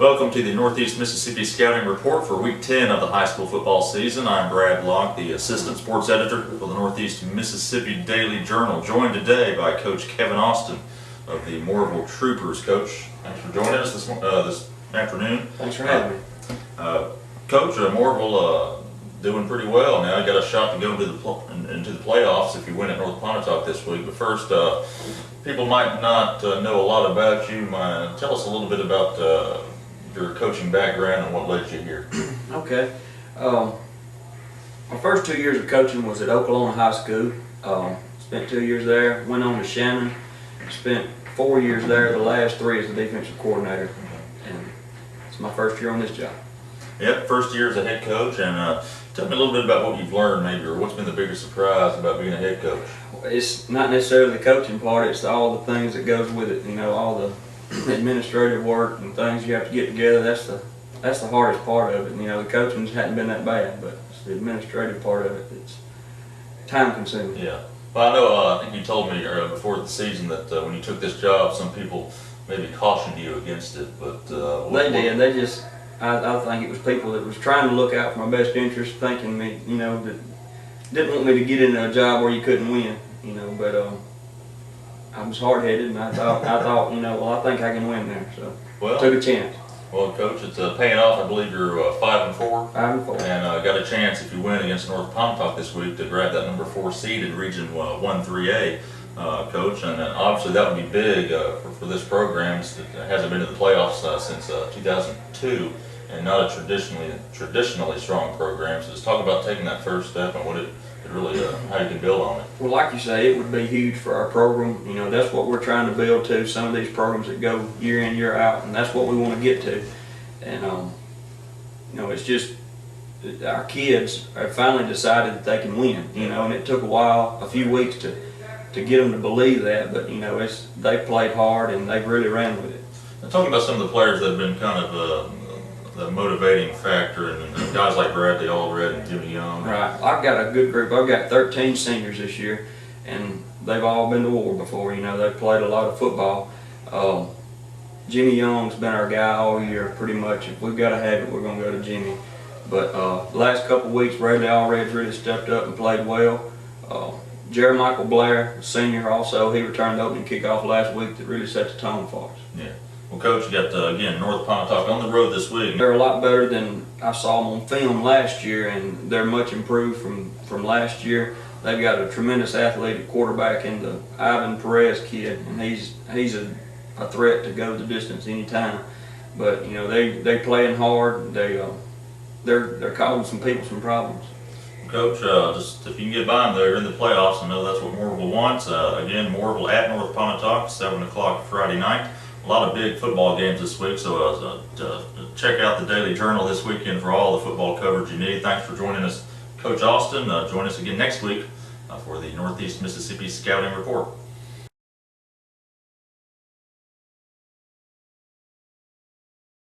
Welcome to the Northeast Mississippi Scouting Report for Week 10 of the high school football season. I'm Brad Locke, the Assistant Sports Editor for the Northeast Mississippi Daily Journal, joined today by Coach Kevin Austin of the Mooreville Troopers. Coach, thanks for joining us this afternoon. Thanks for having me. Coach, Mooreville doing pretty well now. You got a shot to go into the playoffs if you win at North Pontotoc this week. But first, people might not know a lot about you. Tell us a little bit about your coaching background and what led you here. Okay. My first 2 years of coaching was at Oklahoma High School. Spent 2 years there, went on to Shannon, spent 4 years there, the last 3 as the defensive coordinator. And it's my first year on this job. Yep, first year as a head coach, and tell me a little bit about what you've learned maybe, or what's been the biggest surprise about being a head coach. It's not necessarily the coaching part, it's all the things that goes with it, you know, all the administrative work and things you have to get together. That's the hardest part of it. You know, the coaching hadn't been that bad, but it's the administrative part of it that's time consuming. Yeah. Well, I know, I think you told me before the season that when you took this job, some people maybe cautioned you against it, but they did. They just, I think it was people that was trying to look out for my best interest, thinking me, you know, that didn't want me to get into a job where you couldn't win, you know, but I was hard-headed, and I thought, you know, well, I think I can win there, so took a chance. Well, Coach, it's paying off. I believe you're 5-4. 5-4. And got a chance, if you win against North Pontotoc this week, to grab that number 4 seed in Region 1-3A, Coach. And obviously that would be big for this program. It hasn't been to the playoffs since 2002, and not a traditionally strong program. So just talk about taking that first step and what it really, how you can build on it. Well, like you say, it would be huge for our program. You know, that's what we're trying to build to. Some of these programs that go year in, year out, and that's what we want to get to. And you know, it's just our kids have finally decided that they can win. You know, and it took a few weeks to get them to believe that. But you know, they played hard and they really ran with it. Now, talking about some of the players that have been kind of the motivating factor, and guys like Bradley Allred and Jimmy Young. Right. I've got a good group. I've got 13 seniors this year, and they've all been to war before. You know, they've played a lot of football. Jimmy Young's been our guy all year, pretty much. If we've got to have it, we're going to go to Jimmy. But the last couple of weeks, Bradley Allred's really stepped up and played well. Jeremichael Blair, senior, also, he returned the opening kickoff last week that really set the tone for us. Yeah. Well, Coach, you got, again, North Pontotoc on the road this week. They're a lot better than I saw them on film last year, and they're much improved from last year. They've got a tremendous athletic quarterback in the Ivan Perez kid, and he's a threat to go the distance anytime. But, you know, they playing hard. They're causing some people some problems. Coach, just if you can get by them, they're in the playoffs. I know that's what Mooreville wants. Again, Mooreville at North Pontotoc, 7 o'clock Friday night. A lot of big football games this week, so check out the Daily Journal this weekend for all the football coverage you need. Thanks for joining us, Coach Austin. Join us again next week for the Northeast Mississippi Scouting Report.